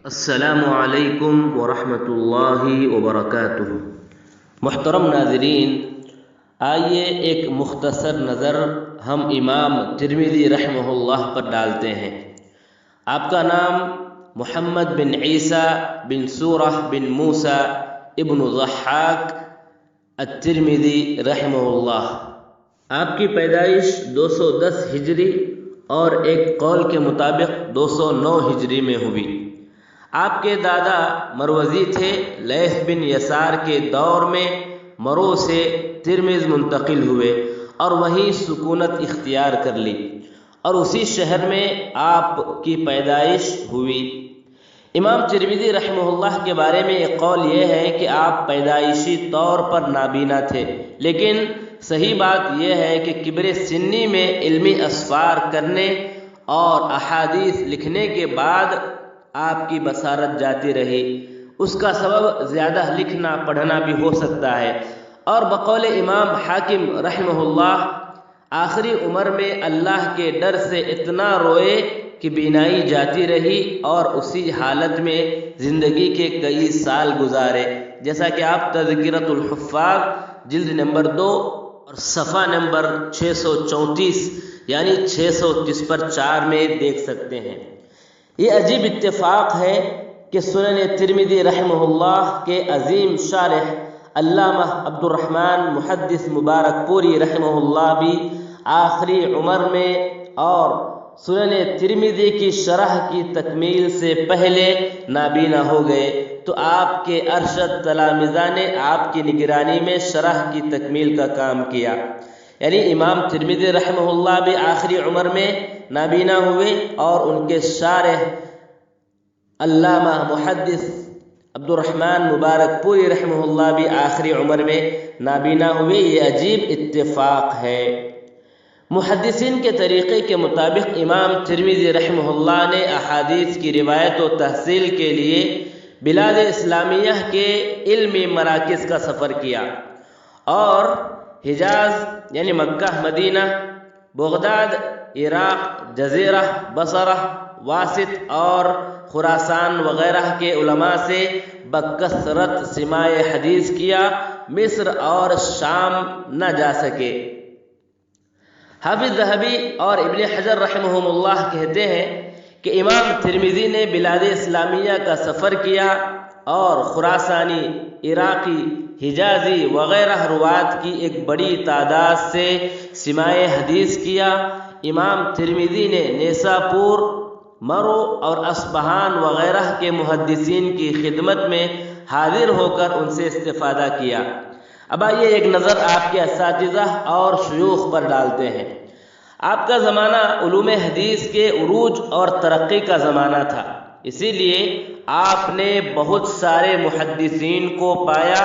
السلام علیکم ورحمۃ اللہ وبرکاتہ۔ محترم ناظرین، آئیے ایک مختصر نظر ہم امام ترمذی رحمہ اللہ پر ڈالتے ہیں۔ آپ کا نام محمد بن عیسیٰ بن سورہ بن موسیٰ ابن ضحاک الترمذی رحمہ اللہ۔ آپ کی پیدائش 210 ہجری اور ایک قول کے مطابق 209 ہجری میں ہوئی۔ آپ کے دادا مروزی تھے۔ لیث بن یسار کے دور میں مرو سے ترمذ منتقل ہوئے اور وہیں سکونت اختیار کر لی اور اسی شہر میں آپ کی پیدائش ہوئی۔ امام ترمذی رحمہ اللہ کے بارے میں ایک قول یہ ہے کہ آپ پیدائشی طور پر نابینا تھے، لیکن صحیح بات یہ ہے کہ کبر سنی میں علمی اسفار کرنے اور احادیث لکھنے کے بعد آپ کی بصارت جاتی رہی۔ اس کا سبب زیادہ لکھنا پڑھنا بھی ہو سکتا ہے، اور بقول امام حاکم رحمہ اللہ آخری عمر میں اللہ کے ڈر سے اتنا روئے کہ بینائی جاتی رہی اور اسی حالت میں زندگی کے کئی سال گزارے، جیسا کہ آپ تذکرۃ الحفاظ جلد نمبر 2 اور صفحہ نمبر 634 یعنی 630 پر 4 میں دیکھ سکتے ہیں۔ یہ عجیب اتفاق ہے کہ سنن ترمذی رحمہ اللہ کے عظیم شارح علامہ عبد الرحمن محدث مبارک پوری رحمہ اللہ بھی آخری عمر میں اور سنن ترمذی کی شرح کی تکمیل سے پہلے نابینا ہو گئے، تو آپ کے ارشد تلامذہ نے آپ کی نگرانی میں شرح کی تکمیل کا کام کیا۔ یعنی امام ترمذی رحمہ اللہ بھی آخری عمر میں نابینا ہوئے اور ان کے شارح علامہ محدث عبد الرحمن مبارک پوری رحمہ اللہ بھی آخری عمر میں نابینا ہوئے۔ یہ عجیب اتفاق ہے۔ محدثین کے طریقے کے مطابق امام ترمذی رحمہ اللہ نے احادیث کی روایت و تحصیل کے لیے بلاد اسلامیہ کے علمی مراکز کا سفر کیا اور حجاز یعنی مکہ، مدینہ، بغداد، عراق، جزیرہ، بصرہ، واسط اور خراسان وغیرہ کے علماء سے بکثرت سماع حدیث کیا۔ مصر اور شام نہ جا سکے۔ حافظ ذہبی اور ابن حجر رحمہم اللہ کہتے ہیں کہ امام ترمذی نے بلاد اسلامیہ کا سفر کیا اور خراسانی، عراقی، حجازی وغیرہ روات کی ایک بڑی تعداد سے سماع حدیث کیا۔ امام ترمذی نے نیساپور، مرو اور اصفہان وغیرہ کے محدثین کی خدمت میں حاضر ہو کر ان سے استفادہ کیا۔ اب آئیے ایک نظر آپ کے اساتذہ اور شیوخ پر ڈالتے ہیں۔ آپ کا زمانہ علوم حدیث کے عروج اور ترقی کا زمانہ تھا، اسی لیے آپ نے بہت سارے محدثین کو پایا،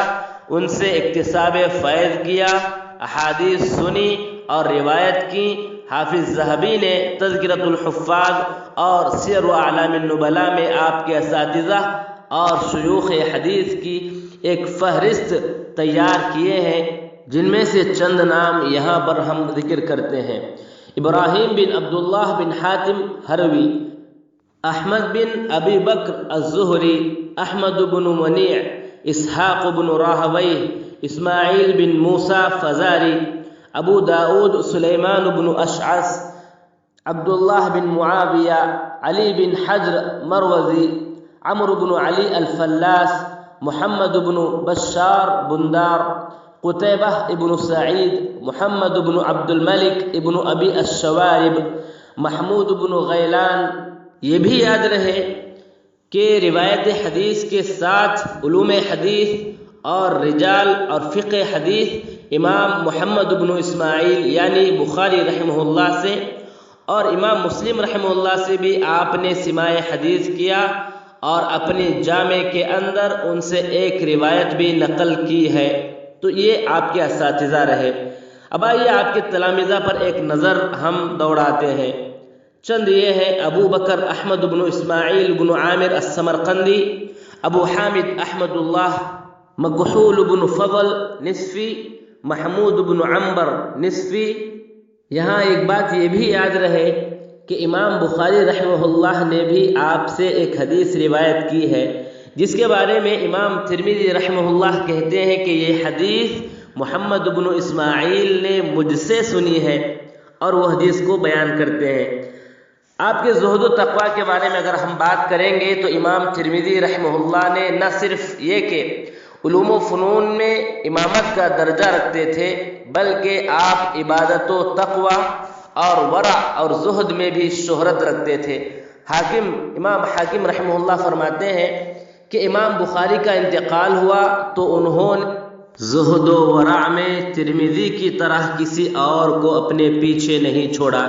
ان سے اکتساب فیض کیا، احادیث سنی اور روایت کی۔ حافظ ذہبی نے تذکرۃ الحفاظ اور سیر اعلام النبلاء میں آپ کے اساتذہ اور شیوخ حدیث کی ایک فہرست تیار کیے ہیں، جن میں سے چند نام یہاں پر ہم ذکر کرتے ہیں۔ ابراہیم بن عبداللہ بن حاتم ہروی، احمد بن ابی بکر الزہری، احمد بن منیع، اسحاق بن راہویہ، اسماعیل بن موسیٰ فزاری، ابو داود سلیمان بن اشعث، عبداللہ بن معاویہ، علی بن حجر مروزی، عمرو بن علی الفلاس، محمد بن بشار بندار، قتیبہ ابن سعید، محمد بن عبد الملک ابن ابی الشوارب، محمود بن غیلان۔ یہ بھی یاد رہے کہ روایت حدیث کے ساتھ علوم حدیث اور رجال اور فقہ حدیث امام محمد بن اسماعیل یعنی بخاری رحمہ اللہ سے اور امام مسلم رحمہ اللہ سے بھی آپ نے سماع حدیث کیا اور اپنی جامع کے اندر ان سے ایک روایت بھی نقل کی ہے، تو یہ آپ کے اساتذہ رہے۔ اب آئیے آپ کے تلامذہ پر ایک نظر ہم دوڑاتے ہیں۔ چند یہ ہیں: ابو بکر احمد بن اسماعیل بن عامر السمرقندی، ابو حامد احمد اللہ مکحول بن فضل نصفی، محمود بن عنبر نصفی۔ یہاں ایک بات یہ بھی یاد رہے کہ امام بخاری رحمہ اللہ نے بھی آپ سے ایک حدیث روایت کی ہے، جس کے بارے میں امام ترمذی رحمہ اللہ کہتے ہیں کہ یہ حدیث محمد بن اسماعیل نے مجھ سے سنی ہے، اور وہ حدیث کو بیان کرتے ہیں۔ آپ کے زہد و تقویٰ کے بارے میں اگر ہم بات کریں گے تو امام ترمذی رحمہ اللہ نے نہ صرف یہ کہ علوم و فنون میں امامت کا درجہ رکھتے تھے، بلکہ آپ عبادت و تقویٰ اور ورع اور زہد میں بھی شہرت رکھتے تھے۔ امام حاکم رحمہ اللہ فرماتے ہیں کہ امام بخاری کا انتقال ہوا تو انہوں نے زہد و ورع میں ترمذی کی طرح کسی اور کو اپنے پیچھے نہیں چھوڑا۔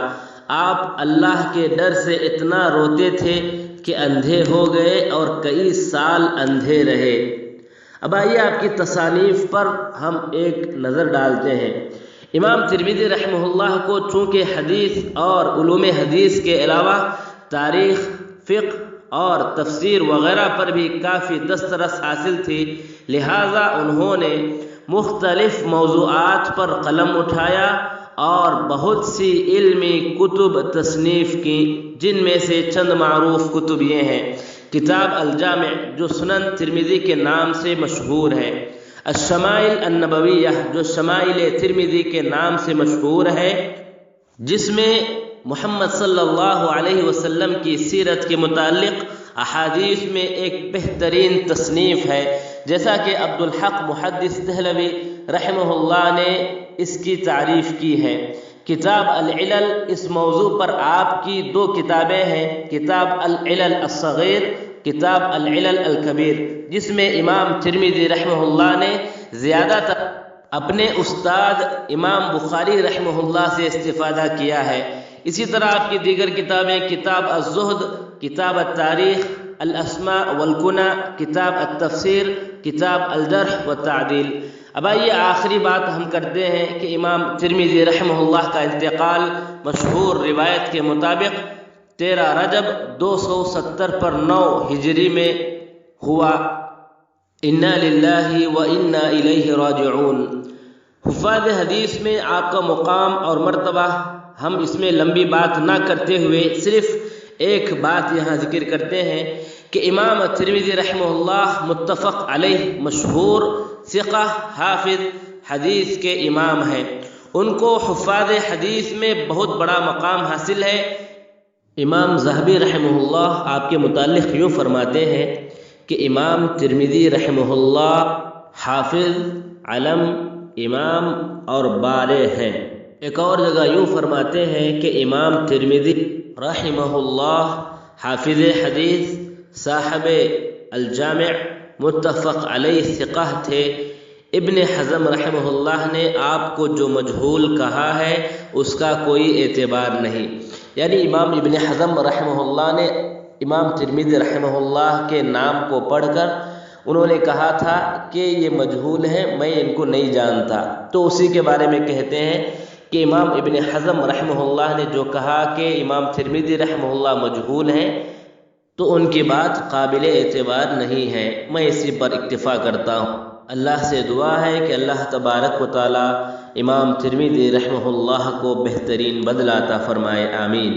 آپ اللہ کے ڈر سے اتنا روتے تھے کہ اندھے ہو گئے اور کئی سال اندھے رہے۔ اب آئیے آپ کی تصانیف پر ہم ایک نظر ڈالتے ہیں۔ امام ترمذی رحمہ اللہ کو چونکہ حدیث اور علوم حدیث کے علاوہ تاریخ، فقہ اور تفسیر وغیرہ پر بھی کافی دسترس حاصل تھی، لہٰذا انہوں نے مختلف موضوعات پر قلم اٹھایا اور بہت سی علمی کتب تصنیف کی، جن میں سے چند معروف کتب یہ ہیں: کتاب الجامع جو سنن ترمذی کے نام سے مشہور ہے، الشمائل النبویہ جو شمائل ترمذی کے نام سے مشہور ہے، جس میں محمد صلی اللہ علیہ وسلم کی سیرت کے متعلق احادیث میں ایک بہترین تصنیف ہے، جیسا کہ عبدالحق محدث دہلوی رحمہ اللہ نے اس کی تعریف کی ہے۔ کتاب العلل، اس موضوع پر آپ کی 2 کتابیں ہیں، کتاب العلل الصغیر، کتاب العلل الکبیر، جس میں امام ترمذی رحمہ اللہ نے زیادہ تر اپنے استاد امام بخاری رحمہ اللہ سے استفادہ کیا ہے۔ اسی طرح آپ کی دیگر کتابیں کتاب الزہد، کتاب التاریخ، الاسماء والکنہ، کتاب التفسیر، کتاب الجرح والتعدیل۔ اب آئیے آخری بات ہم کرتے ہیں کہ امام ترمذی رحمہ اللہ کا انتقال مشہور روایت کے مطابق 13 رجب 270 پر 9 ہجری میں ہوا۔ انا للہ و انا الیہ راجعون۔ حفاظ حدیث میں آپ کا مقام اور مرتبہ ہم اس میں لمبی بات نہ کرتے ہوئے صرف ایک بات یہاں ذکر کرتے ہیں کہ امام ترمذی رحمہ اللہ متفق علیہ مشہور ثقہ حافظ حدیث کے امام ہیں۔ ان کو حفاظ حدیث میں بہت بڑا مقام حاصل ہے۔ امام ذہبی رحمہ اللہ آپ کے متعلق یوں فرماتے ہیں کہ امام ترمذی رحمہ اللہ حافظ، علم، امام اور بارع ہیں۔ ایک اور جگہ یوں فرماتے ہیں کہ امام ترمذی رحمہ اللہ حافظ حدیث، صاحب الجامع، متفق علیہ ثقہ تھے۔ ابن حزم رحمہ اللہ نے آپ کو جو مجہول کہا ہے اس کا کوئی اعتبار نہیں، یعنی امام ابن حزم رحمہ اللہ نے امام ترمذی رحمہ اللہ کے نام کو پڑھ کر انہوں نے کہا تھا کہ یہ مجہول ہیں، میں ان کو نہیں جانتا، تو اسی کے بارے میں کہتے ہیں کہ امام ابن حزم رحمہ اللہ نے جو کہا کہ امام ترمذی رحمہ اللہ مجہول ہیں تو ان کی بات قابل اعتبار نہیں ہے، میں اسی پر اکتفا کرتا ہوں۔ اللہ سے دعا ہے کہ اللہ تبارک و تعالی امام ترمذی رحمہ اللہ کو بہترین بدلہ عطا فرمائے، آمین۔